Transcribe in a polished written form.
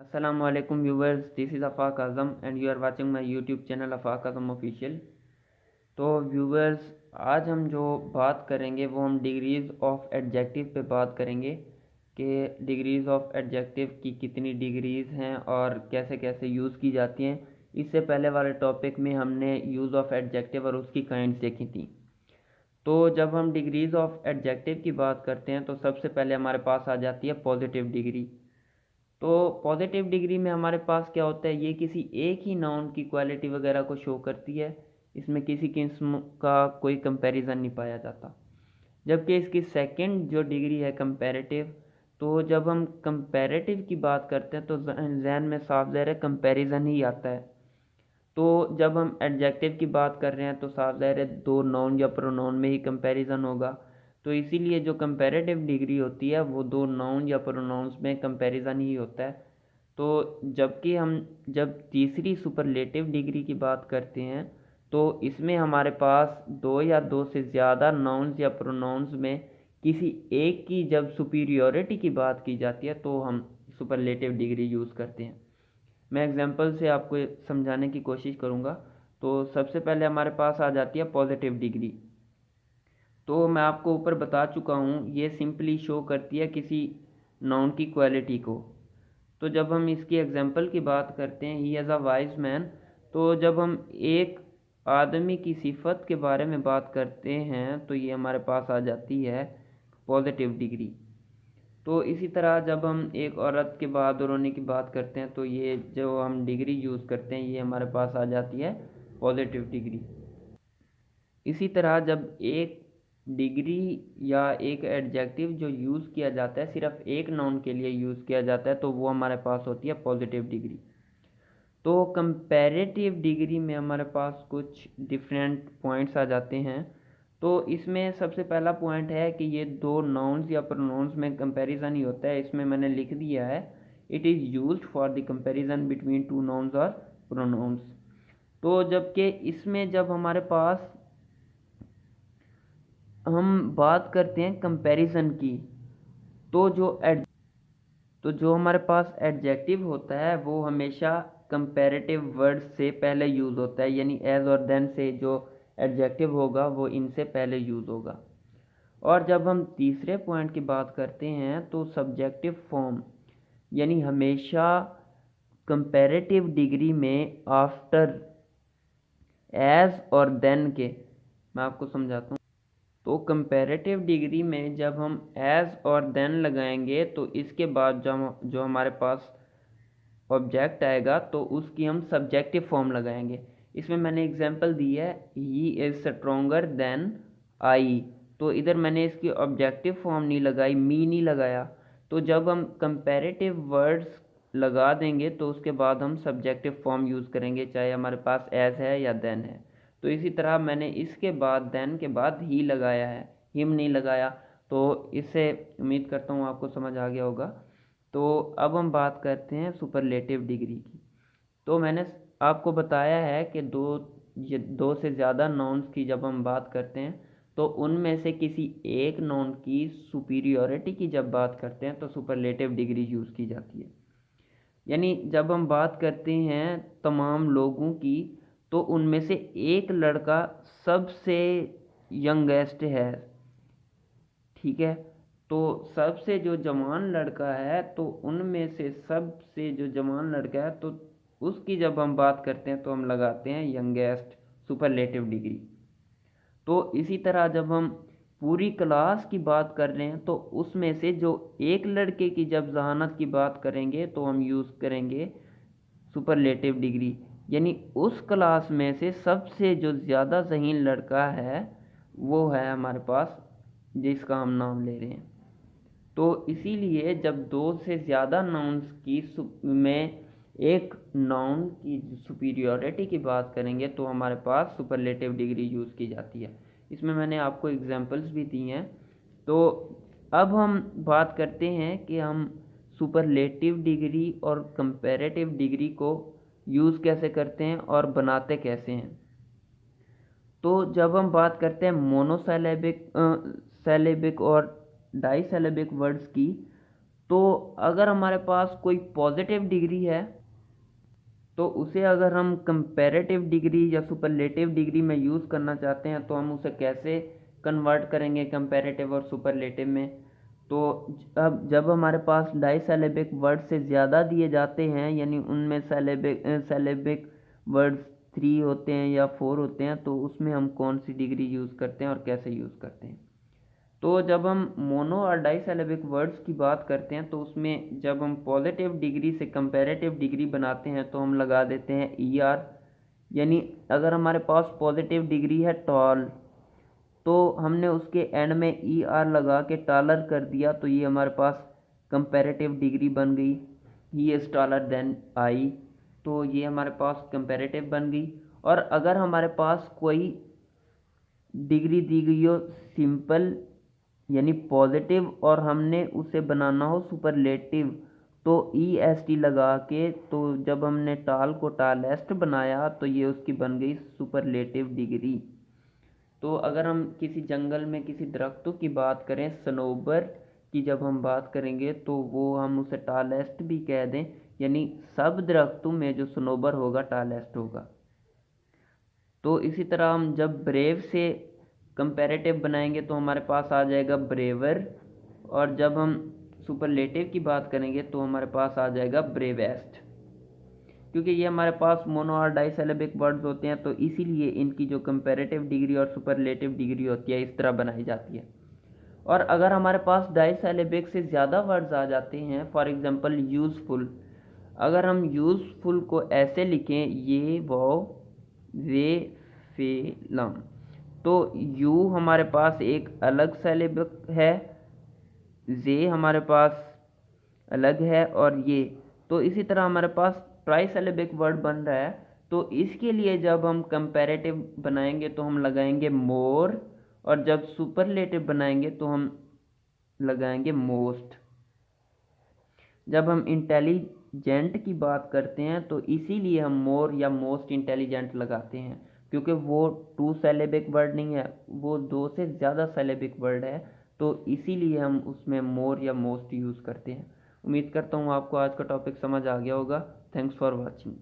Assalamu alaikum viewers, this is Afaq Azam and you are watching my YouTube channel Afaq Azam Official। तो viewers, आज हम जो बात करेंगे वो हम डिग्रीज़ ऑफ एडजेक्टिव पे बात करेंगे कि डिग्रीज़ ऑफ एडजेक्टिव की कितनी डिग्रीज़ हैं और कैसे कैसे यूज़ की जाती हैं। इससे पहले वाले टॉपिक में हमने यूज़ ऑफ एडजेक्टिव और उसकी काइंड्स देखी थी। तो जब हम डिग्रीज़ ऑफ एडजेक्टिव की बात करते हैं तो सबसे पहले हमारे पास आ जाती है पॉजिटिव डिग्री। तो पॉजिटिव डिग्री में हमारे पास क्या होता है, ये किसी एक ही नाउन की क्वालिटी वगैरह को शो करती है। इसमें किसी किस्म का कोई कंपैरिजन नहीं पाया जाता। जबकि इसकी सेकंड जो डिग्री है कंपैरेटिव, तो जब हम कंपैरेटिव की बात करते हैं तो जहन में साफ ज़ाहिर है कंपैरिजन ही आता है। तो जब हम एडजेक्टिव की बात कर रहे हैं तो साफ ज़ाहिर है दो नाउन या प्रोनाउन में ही कंपैरिजन होगा। तो इसीलिए जो कंपैरेटिव डिग्री होती है वो दो नाउन या प्रोनाउंस में कंपैरिजन ही होता है। तो जबकि हम जब तीसरी सुपरलेटिव डिग्री की बात करते हैं तो इसमें हमारे पास दो या दो से ज़्यादा नाउन्स या प्रोनाउंस में किसी एक की जब सुपीरियॉरिटी की बात की जाती है तो हम सुपरलेटिव डिग्री यूज़ करते हैं। मैं एग्जांपल से आपको समझाने की कोशिश करूँगा। तो सबसे पहले हमारे पास आ जाती है पॉजिटिव डिग्री। तो मैं आपको ऊपर बता चुका हूँ, ये सिंपली शो करती है किसी नाउन की क्वालिटी को। तो जब हम इसकी एग्जांपल की बात करते हैं, ही एज़ अ वाइज मैन, तो जब हम एक आदमी की सिफत के बारे में बात करते हैं तो ये हमारे पास आ जाती है पॉजिटिव डिग्री। तो इसी तरह जब हम एक औरत के बहादुर होने की बात करते हैं तो ये जो हम डिग्री यूज़ करते हैं ये हमारे पास आ जाती है पॉजिटिव डिग्री। इसी तरह जब एक डिग्री या एक एडजेक्टिव जो यूज़ किया जाता है सिर्फ एक नाउन के लिए यूज़ किया जाता है तो वो हमारे पास होती है पॉजिटिव डिग्री। तो कंपैरेटिव डिग्री में हमारे पास कुछ डिफरेंट पॉइंट्स आ जाते हैं। तो इसमें सबसे पहला पॉइंट है कि ये दो नाउन्स या प्रोनाउंस में कंपैरिजन ही होता है। इसमें मैंने लिख दिया है, it is used for the comparison between two nouns और प्रोनाउंस। तो जबकि इसमें जब हमारे पास हम बात करते हैं कंपैरिजन की, तो जो हमारे पास एडजेक्टिव होता है वो हमेशा कंपैरेटिव वर्ड से पहले यूज़ होता है, यानी एज और देन से जो एडजेक्टिव होगा वो इनसे पहले यूज़ होगा। और जब हम तीसरे पॉइंट की बात करते हैं तो सब्जेक्टिव फॉर्म, यानी हमेशा कंपैरेटिव डिग्री में आफ्टर एज और देन के, मैं आपको समझाता हूँ। तो कंपैरेटिव डिग्री में जब हम एज और देन लगाएंगे तो इसके बाद जो हमारे पास ऑब्जेक्ट आएगा तो उसकी हम सब्जेक्टिव फॉर्म लगाएंगे। इसमें मैंने एग्जांपल दी है, he is stronger than I. तो इधर मैंने इसकी ऑब्जेक्टिव फॉर्म नहीं लगाई, मी नहीं लगाया। तो जब हम कंपैरेटिव वर्ड्स लगा देंगे तो उसके बाद हम सब्जेक्टिव फॉर्म यूज़ करेंगे, चाहे हमारे पास एज है या देन है। तो इसी तरह मैंने इसके बाद देन के बाद ही लगाया है, हिम नहीं लगाया। तो इससे उम्मीद करता हूँ आपको समझ आ गया होगा। तो अब हम बात करते हैं सुपरलेटिव डिग्री की। तो मैंने आपको बताया है कि दो से ज़्यादा नाउन्स की जब हम बात करते हैं तो उनमें से किसी एक नाउन की सुपीरियॉरिटी की जब बात करते हैं तो सुपरलेटिव डिग्री यूज़ की जाती है। यानी जब हम बात करते हैं तमाम लोगों की तो उनमें से एक लड़का सबसे यंगेस्ट है, ठीक है। तो सबसे जो जवान लड़का है तो उनमें से सबसे जो जवान लड़का है तो उसकी जब हम बात करते हैं तो हम लगाते हैं यंगेस्ट सुपरलेटिव डिग्री। तो इसी तरह जब हम पूरी क्लास की बात कर रहे हैं तो उसमें से जो एक लड़के की जब जहानत की बात करेंगे तो हम यूज़ करेंगे सुपरलेटिव डिग्री। यानी उस क्लास में से सबसे जो ज़्यादा ज़हीन लड़का है वो है हमारे पास जिसका हम नाम ले रहे हैं। तो इसीलिए जब दो से ज़्यादा नाउन्स की में एक नाउन की सुपीरियॉरिटी की बात करेंगे तो हमारे पास सुपरलेटिव डिग्री यूज़ की जाती है। इसमें मैंने आपको एग्जांपल्स भी दी हैं। तो अब हम बात करते हैं कि हम सुपरलेटिव डिग्री और कंपैरेटिव डिग्री को यूज़ कैसे करते हैं और बनाते कैसे हैं। तो जब हम बात करते हैं मोनोसिलेबिक, सिलेबिक और डाइसिलेबिक वर्ड्स की, तो अगर हमारे पास कोई पॉजिटिव डिग्री है तो उसे अगर हम कंपैरेटिव डिग्री या सुपरलेटिव डिग्री में यूज़ करना चाहते हैं तो हम उसे कैसे कन्वर्ट करेंगे कंपैरेटिव और सुपरलेटिव में। तो अब जब हमारे पास डाइसिलेबिक वर्ड से ज़्यादा दिए जाते हैं, यानी उनमें सिलेबिक वर्ड्स 3 होते हैं या 4 होते हैं, तो उसमें हम कौन सी डिग्री यूज़ करते हैं और कैसे यूज़ करते हैं। तो जब हम मोनो और डाइसिलेबिक वर्ड्स की बात करते हैं तो उसमें जब हम पॉजिटिव डिग्री से कंपैरेटिव डिग्री बनाते हैं तो हम लगा देते हैं ER, यानी अगर हमारे पास पॉजिटिव डिग्री है टॉल तो हमने उसके एंड में ER लगा के टॉलर कर दिया, तो ये हमारे पास कंपैरेटिव डिग्री बन गई। He is taller than I, तो ये हमारे पास कंपैरेटिव बन गई। और अगर हमारे पास कोई डिग्री दी गई हो सिंपल यानी पॉजिटिव और हमने उसे बनाना हो सुपरलेटिव, तो EST लगा के, तो जब हमने टाल को टालेस्ट बनाया तो ये उसकी बन गई सुपरलेटिव डिग्री। तो अगर हम किसी जंगल में किसी दरख्तों की बात करें, सनोबर की जब हम बात करेंगे तो वो हम उसे टालेस्ट भी कह दें, यानी सब दरख्तों में जो सनोबर होगा टालेस्ट होगा। तो इसी तरह हम जब ब्रेव से कंपैरेटिव बनाएंगे तो हमारे पास आ जाएगा ब्रेवर, और जब हम सुपरलेटिव की बात करेंगे तो हमारे पास आ जाएगा ब्रेवेस्ट। क्योंकि ये हमारे पास मोनो और डाइसिलेबिक वर्ड्स होते हैं तो इसीलिए इनकी जो कंपैरेटिव डिग्री और सुपरलेटिव डिग्री होती है इस तरह बनाई जाती है। और अगर हमारे पास डाइसिलेबिक से ज़्यादा वर्ड्स आ जाते हैं, फॉर एग्जांपल यूज़फुल, अगर हम यूज़फुल को ऐसे लिखें ये वो वे फेलम, तो यू हमारे पास एक अलग सिलेबिक है, जे हमारे पास अलग है, और ये, तो इसी तरह हमारे पास ट्राइसिलेबिक वर्ड बन रहा है। तो इसके लिए जब हम कंपैरेटिव बनाएंगे तो हम लगाएंगे मोर, और जब सुपरलेटिव बनाएंगे तो हम लगाएंगे मोस्ट। जब हम इंटेलिजेंट की बात करते हैं तो इसीलिए हम मोर या मोस्ट इंटेलिजेंट लगाते हैं, क्योंकि वो 2 सिलेबिक वर्ड नहीं है, वो 2 से ज़्यादा सिलेबिक वर्ड है, तो इसीलिए हम उसमें मोर या मोस्ट यूज़ करते हैं। उम्मीद करता हूँ आपको आज का टॉपिक समझ आ गया होगा। Thanks for watching.